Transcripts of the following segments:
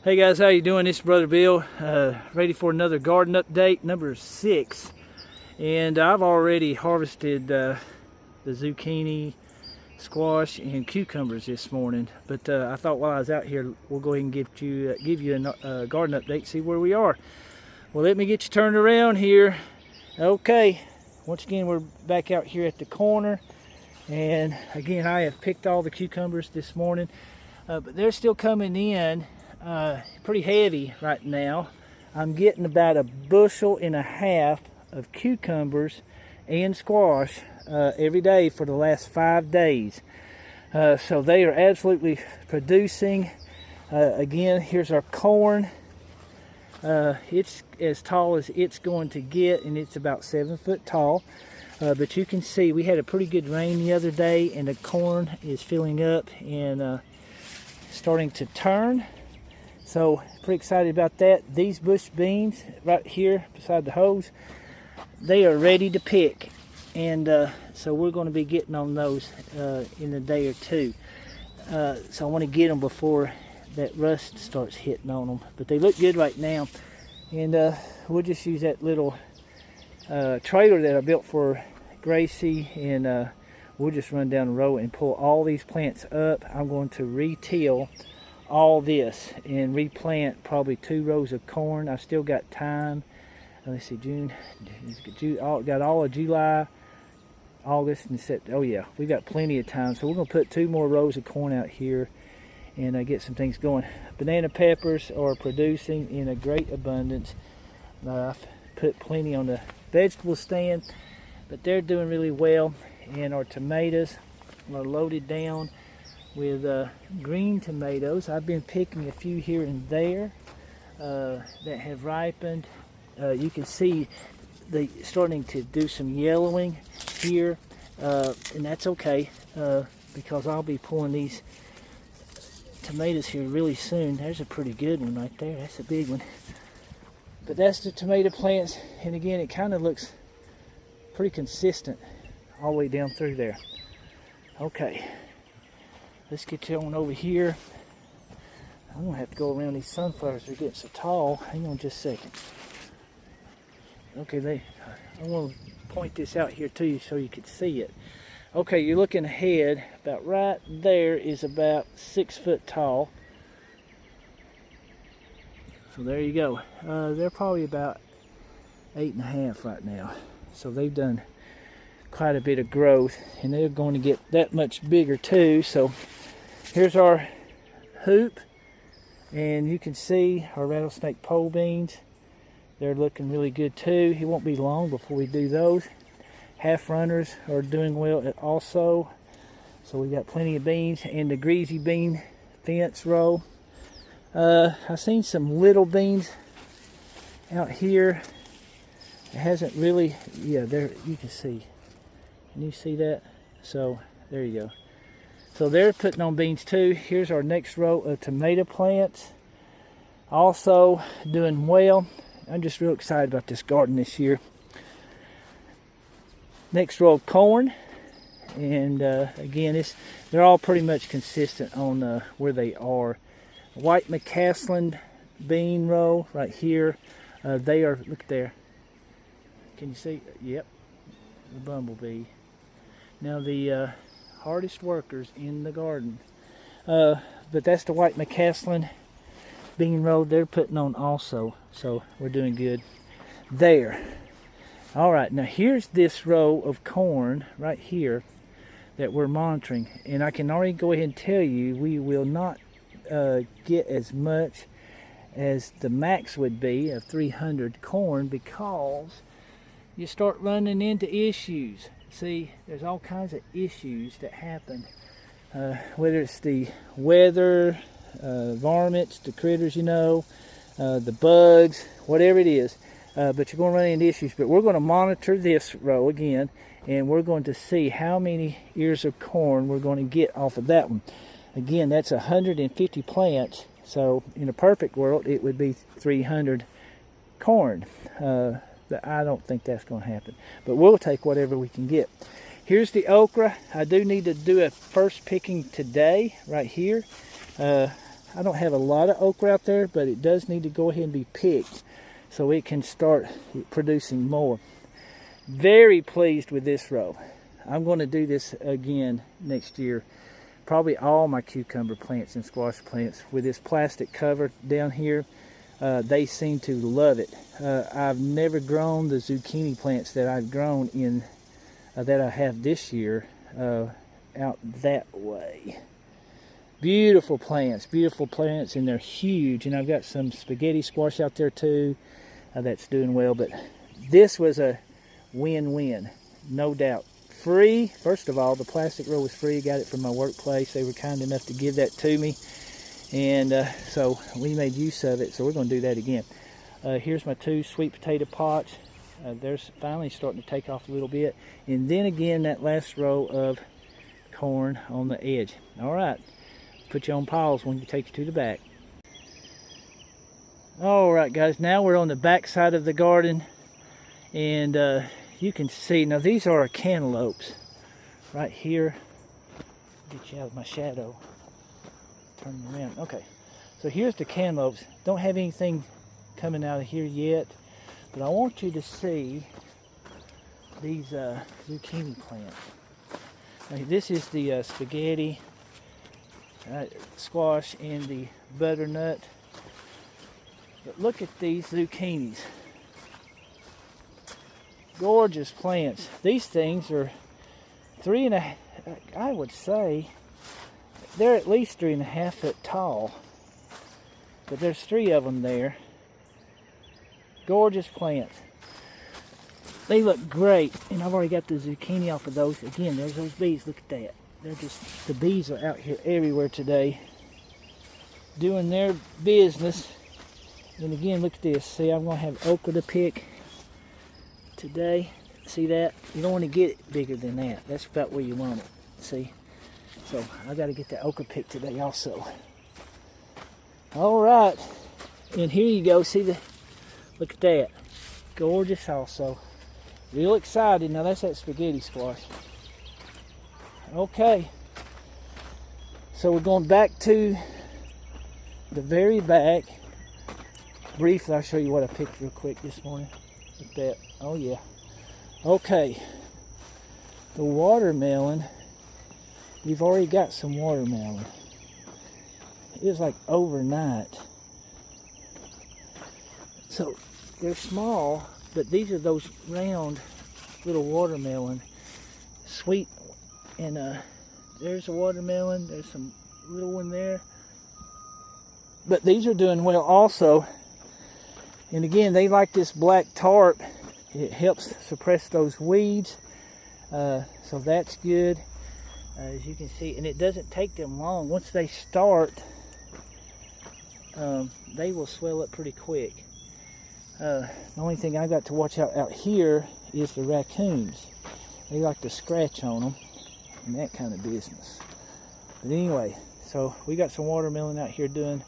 Hey guys, how you doing? This is Brother Bill, ready for another garden update, number 6. And I've already harvested the zucchini, squash, and cucumbers this morning. But I thought while I was out here, we'll go ahead and give you a garden update, see where we are. Well, let me get you turned around here. Okay, once again, we're back out here at the corner. And again, I have picked all the cucumbers this morning, but they're still coming in. Pretty heavy right now. I'm getting about 1.5 bushels of cucumbers and squash every day for the last 5 days. So they are absolutely producing. Again, here's our corn. It's as tall as it's going to get, and it's about 7 foot tall. But you can see we had a pretty good rain the other day, and the corn is filling up and starting to turn. So pretty excited about that. These bush beans right here beside the hose, they are ready to pick, and so we're going to be getting on those in a day or two. So I want to get them before that rust starts hitting on them, but they look good right now. And we'll just use that little trailer that I built for Gracie, and we'll just run down the road and pull all these plants up. I'm going to re-till all this and replant probably 2 rows of corn. I've still got time. Let's see, June, got all of July, August, and September. Oh yeah, we got plenty of time. So we're gonna put 2 more rows of corn out here and get some things going. Banana peppers are producing in a great abundance. I've put plenty on the vegetable stand, but they're doing really well. And our tomatoes are loaded down with green tomatoes. I've been picking a few here and there that have ripened. You can see they starting to do some yellowing here, and that's okay because I'll be pulling these tomatoes here really soon. There's a pretty good one right there. That's a big one. But that's the tomato plants, and again, it kind of looks pretty consistent all the way down through there. Okay. Let's get you on over here. I'm going to have to go around these sunflowers. They're getting so tall. Hang on just a second. Okay, I want to point this out here to you so you can see it. Okay, you're looking ahead. About right there is about 6 foot tall. So there you go. They're probably about 8.5 right now. So they've done quite a bit of growth, and they're going to get that much bigger too. So here's our hoop, and you can see our rattlesnake pole beans. They're looking really good too. It won't be long before we do those. Half runners are doing well also. So we got plenty of beans, and the greasy bean fence row. I've seen some little beans out here. It hasn't really, yeah, there you can see. Can you see that? So there you go. So they're putting on beans too. Here's our next row of tomato plants. Also doing well. I'm just real excited about this garden this year. Next row of corn. And again, they're all pretty much consistent on where they are. White McCaslin bean row right here. They are, look there. Can you see? Yep, the bumblebee. Now the hardest workers in the garden. But that's the white McCaslin bean row they're putting on also. So we're doing good there. All right, now here's this row of corn right here that we're monitoring. And I can already go ahead and tell you we will not get as much as the max would be of 300 corn, because you start running into issues. See, there's all kinds of issues that happen, whether it's the weather, varmints, the critters, you know, the bugs, whatever it is. But you're going to run into issues. But we're going to monitor this row again, and we're going to see how many ears of corn we're going to get off of that one. Again, that's 150 plants. So in a perfect world, it would be 300 corn. But I don't think that's going to happen. But we'll take whatever we can get. Here's the okra. I do need to do a first picking today, right here. I don't have a lot of okra out there, but it does need to go ahead and be picked so it can start producing more. Very pleased with this row. I'm going to do this again next year. Probably all my cucumber plants and squash plants with this plastic cover down here. They seem to love it. I've never grown the zucchini plants that I've grown in, that I have this year, out that way. Beautiful plants, and they're huge. And I've got some spaghetti squash out there too that's doing well. But this was a win-win, no doubt. Free, first of all, the plastic row was free. Got it from my workplace. They were kind enough to give that to me. And so we made use of it, so we're going to do that again. Here's my 2 sweet potato pots. They're finally starting to take off a little bit. And then again, that last row of corn on the edge. All right, put you on pause when you take you to the back. All right, guys, now we're on the back side of the garden. And you can see, now these are cantaloupes right here. Get you out of my shadow. Turn around. Okay, so here's the cantaloupes. Don't have anything coming out of here yet, but I want you to see these zucchini plants. Now, this is the spaghetti squash and the butternut. But look at these zucchinis. Gorgeous plants. These things are 3.5, I would say, they're at least 3.5 foot tall. But there's 3 of them there. Gorgeous plants. They look great. And I've already got the zucchini off of those. Again, there's those bees. Look at that. They're just, the bees are out here everywhere today, doing their business. And again, look at this. See, I'm going to have okra to pick today. See that? You don't want to get it bigger than that. That's about where you want it. See? So I got to get that okra picked today also. All right. And here you go. See the, look at that. Gorgeous also. Real excited. Now that's that spaghetti squash. Okay. So we're going back to the very back. Briefly, I'll show you what I picked real quick this morning. Look at that. Oh yeah. Okay. The watermelon. We've already got some watermelon. It was like overnight. So they're small, but these are those round little watermelon. Sweet. And there's a watermelon. There's some little one there. But these are doing well also. And again, they like this black tarp. It helps suppress those weeds. So that's good. As you can see, and it doesn't take them long. Once they start, they will swell up pretty quick. The only thing I got to watch out here is the raccoons. They like to scratch on them and that kind of business. But anyway, so we got some watermelon out here doing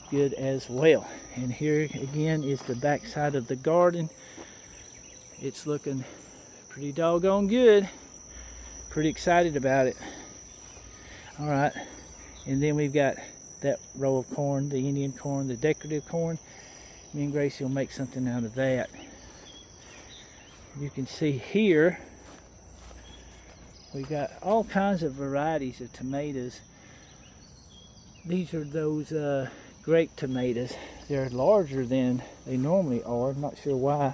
good as well. And here again is the back side of the garden. It's looking pretty doggone good. Pretty excited about it. All right, and then we've got that row of corn, the Indian corn, the decorative corn. Me and Gracie will make something out of that. You can see here we got all kinds of varieties of tomatoes. These are those grape tomatoes. They're larger than they normally are. I'm not sure why.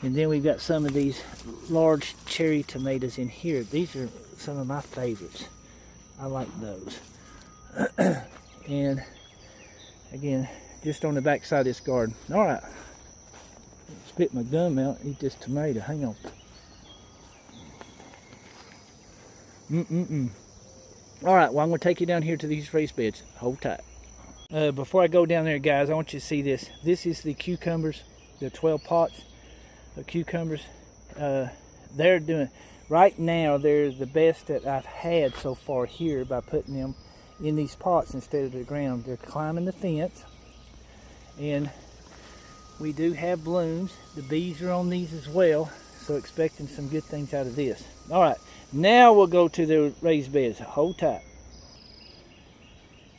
And then we've got some of these large cherry tomatoes in here. These are some of my favorites. I like those. And again, just on the back side of this garden. All right. Spit my gum out and eat this tomato. Hang on. All right, well, I'm going to take you down here to these raised beds. Hold tight. Before I go down there, guys, I want you to see this. This is the cucumbers, the 12 pots of cucumbers. They're doing, right now, they're the best that I've had so far here by putting them in these pots instead of the ground. They're climbing the fence, and we do have blooms. The bees are on these as well, so expecting some good things out of this. All right, now we'll go to the raised beds. Hold tight.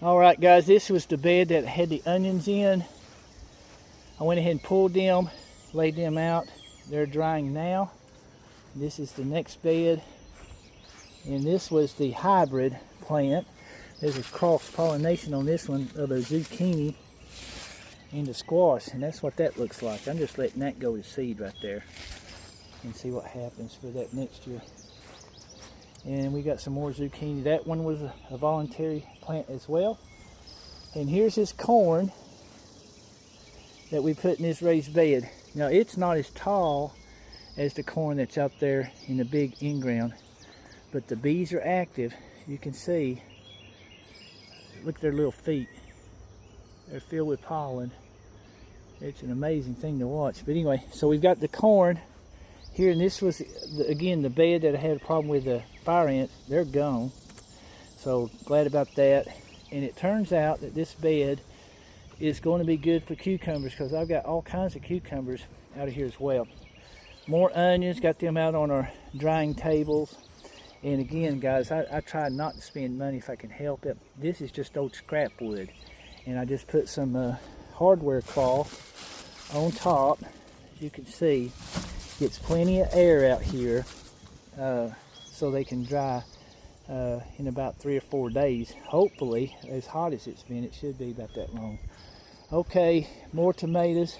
Alright guys, this was the bed that had the onions in. I went ahead and pulled them, laid them out. They're drying now. This is the next bed. And this was the hybrid plant. There's a cross-pollination on this one of the zucchini and the squash. And that's what that looks like. I'm just letting that go to seed right there. And see what happens for that next year. And we got some more zucchini. That one was a voluntary plant as well. And here's this corn that we put in this raised bed. Now it's not as tall as the corn that's out there in the big in-ground, but the bees are active. You can see, look at their little feet. They're filled with pollen. It's an amazing thing to watch. But anyway, so we've got the corn here, and this was, again, the bed that I had a problem with the fire ants. They're gone. So glad about that. And it turns out that this bed is going to be good for cucumbers, because I've got all kinds of cucumbers out of here as well. More onions, got them out on our drying tables. And again, guys, I try not to spend money if I can help it. This is just old scrap wood. And I just put some hardware cloth on top. As you can see, gets plenty of air out here, so they can dry in about 3 or 4 days. Hopefully, as hot as it's been, it should be about that long. Okay, more tomatoes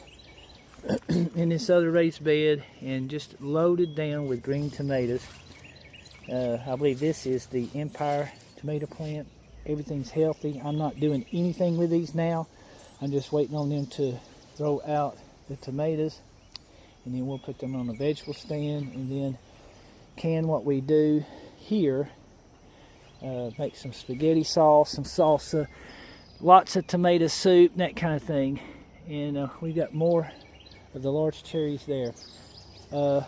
in this other raised bed, and just loaded down with green tomatoes. I believe this is the Empire tomato plant. Everything's healthy. I'm not doing anything with these now. I'm just waiting on them to throw out the tomatoes, and then we'll put them on a vegetable stand, and then can what we do here, make some spaghetti sauce, some salsa, lots of tomato soup, that kind of thing. And we got more of the large cherries there.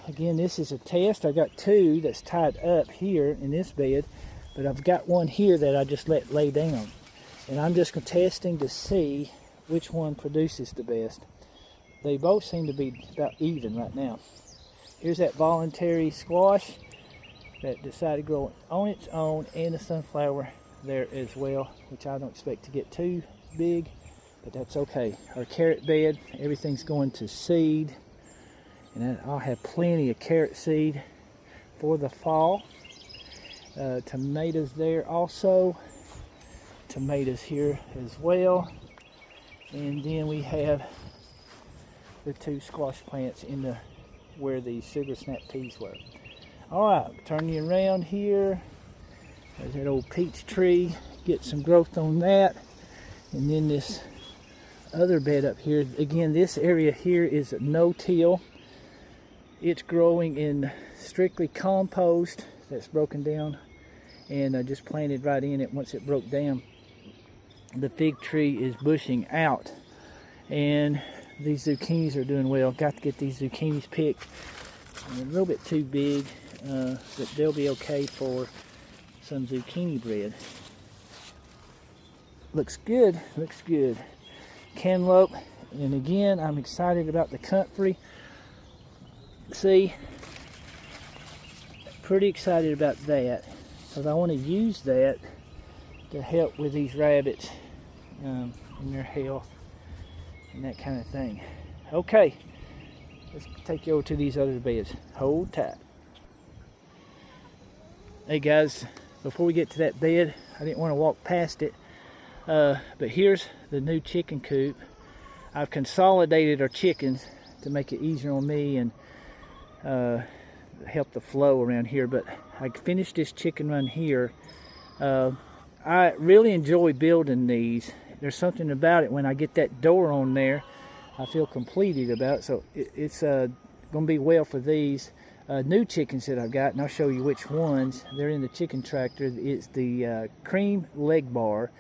Again, this is a test. I got 2 that's tied up here in this bed, but I've got one here that I just let lay down, and I'm just testing to see which one produces the best. They both seem to be about even right now. Here's that voluntary squash that decided to grow on its own, and the sunflower there as well, which I don't expect to get too big, but that's okay. Our carrot bed, everything's going to seed, and I'll have plenty of carrot seed for the fall. Tomatoes there also. Tomatoes here as well. And then we have the 2 squash plants in the where the sugar snap peas were. Alright, turn you around here. There's that old peach tree. Get some growth on that. And then this other bed up here. Again, this area here is no-till. It's growing in strictly compost that's broken down, and I just planted right in it once it broke down. The fig tree is bushing out, and these zucchinis are doing well. Got to get these zucchinis picked. They're a little bit too big, but they'll be okay for some zucchini bread. Looks good, looks good. Cantaloupe, and again, I'm excited about the comfrey. See, pretty excited about that, because I want to use that to help with these rabbits and their health and that kind of thing. Okay, let's take you over to these other beds. Hold tight. Hey guys, before we get to that bed, I didn't want to walk past it, but here's the new chicken coop. I've consolidated our chickens to make it easier on me and help the flow around here, but I finished this chicken run here. I really enjoy building these. There's something about it when I get that door on there, I feel completed about it. So it's going to be well for these new chickens that I've got, and I'll show you which ones. They're in the chicken tractor. It's the cream leg bar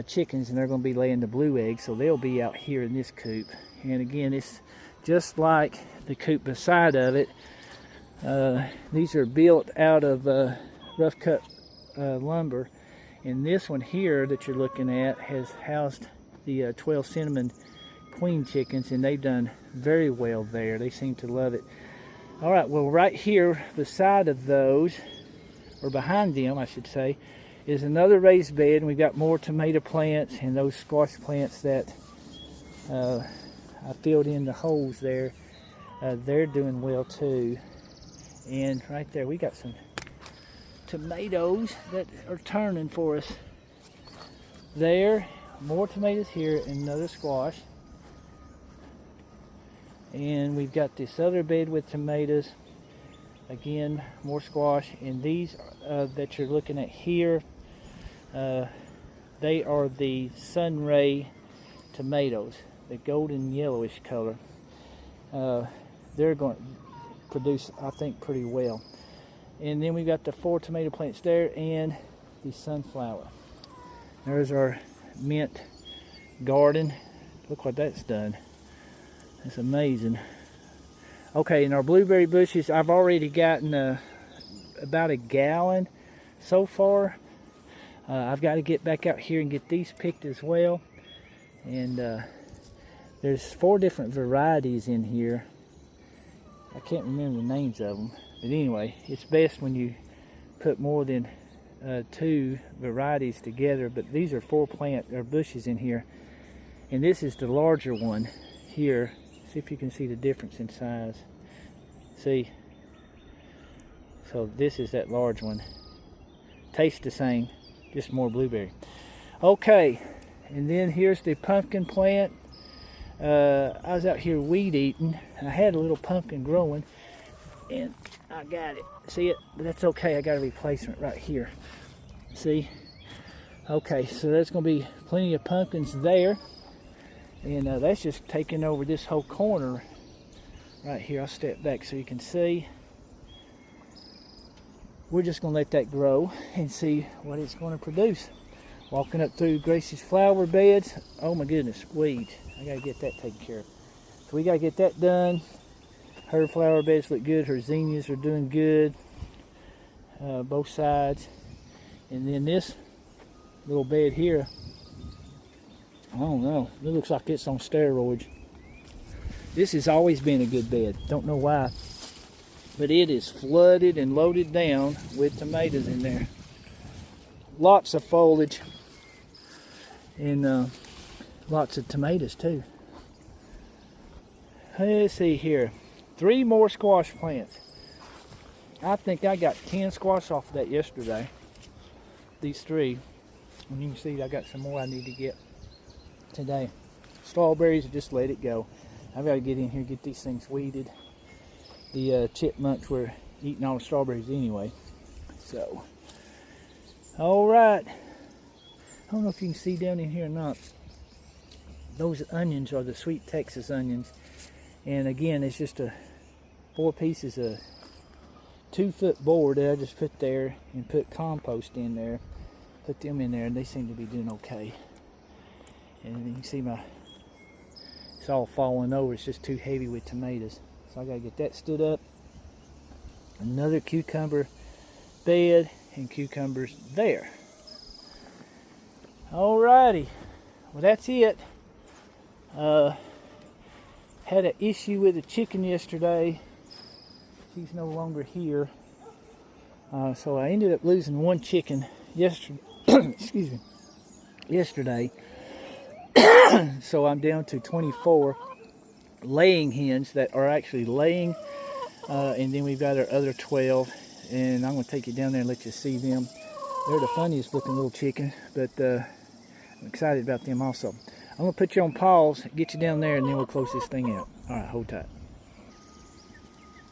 chickens, and they're going to be laying the blue eggs, so they'll be out here in this coop. And again, it's just like the coop beside of it. These are built out of rough cut lumber, and this one here that you're looking at has housed the 12 cinnamon queen chickens, and they've done very well there. They seem to love it. All right, well, right here beside of those, or behind them I should say, is another raised bed, and we've got more tomato plants and those squash plants that I filled in the holes there. They're doing well too. And right there we got some tomatoes that are turning for us. There, more tomatoes here, and another squash. And we've got this other bed with tomatoes. Again, more squash. And these that you're looking at here, they are the Sunray tomatoes, the golden yellowish color. They're going to produce, I think, pretty well. And then we've got the 4 tomato plants there and the sunflower. There's our mint garden. Look what that's done. That's amazing. Okay, and our blueberry bushes, I've already gotten about a gallon so far. I've got to get back out here and get these picked as well. And there's 4 different varieties in here. I can't remember the names of them. But anyway, it's best when you put more than 2 varieties together. But these are 4 bushes in here. And this is the larger one here. See if you can see the difference in size. See? So this is that large one. Tastes the same, just more blueberry. Okay, and then here's the pumpkin plant. I was out here weed eating. I had a little pumpkin growing, and I got it. See it? But that's okay. I got a replacement right here. See? Okay, so there's going to be plenty of pumpkins there. And that's just taking over this whole corner right here. I'll step back so you can see. We're just going to let that grow and see what it's going to produce. Walking up through Gracie's flower beds. Oh my goodness, weeds. I got to get that taken care of. So we got to get that done. Her flower beds look good. Her zinnias are doing good. Both sides. And then this little bed here, I don't know. It looks like it's on steroids. This has always been a good bed. Don't know why. But it is flooded and loaded down with tomatoes in there. Lots of foliage. And lots of tomatoes too. Let's see here. 3 more squash plants. I think I got 10 squash off of that yesterday. These 3. And you can see I got some more I need to get today. Strawberries, just let it go. I've got to get in here and get these things weeded. The chipmunks were eating all the strawberries anyway. So, alright. I don't know if you can see down in here or not. Those onions are the sweet Texas onions. And again, it's just 4 pieces of 2-foot board that I just put there and put compost in there. Put them in there and they seem to be doing okay. And you can see it's all falling over. It's just too heavy with tomatoes. So I gotta get that stood up. Another cucumber bed and cucumbers there. Alrighty, well that's it. Had an issue with a chicken yesterday. She's no longer here. So I ended up losing 1 chicken yesterday. Excuse me. Yesterday. So I'm down to 24 laying hens that are actually laying. And then we've got our other 12. And I'm going to take you down there and let you see them. They're the funniest looking little chicken. But I'm excited about them also. I'm going to put you on pause, get you down there, and then we'll close this thing out. Alright, hold tight.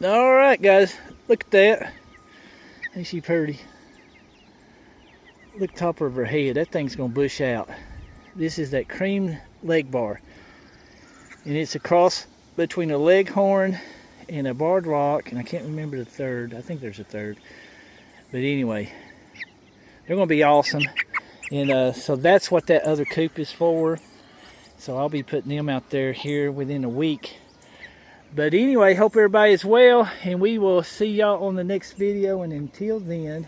Alright guys, look at that. Ain't she pretty? Look top of her head. That thing's going to bush out. This is that cream leg bar. And it's a cross between a leghorn and a barred rock. And I can't remember the third. I think there's a third. But anyway, they're going to be awesome. And so that's what that other coop is for. So I'll be putting them out there here within a week. But anyway, hope everybody is well. And we will see y'all on the next video. And until then,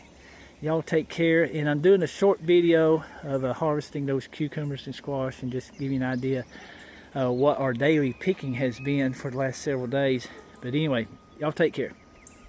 y'all take care. And I'm doing a short video of harvesting those cucumbers and squash and just give you an idea what our daily picking has been for the last several days. But anyway, y'all take care.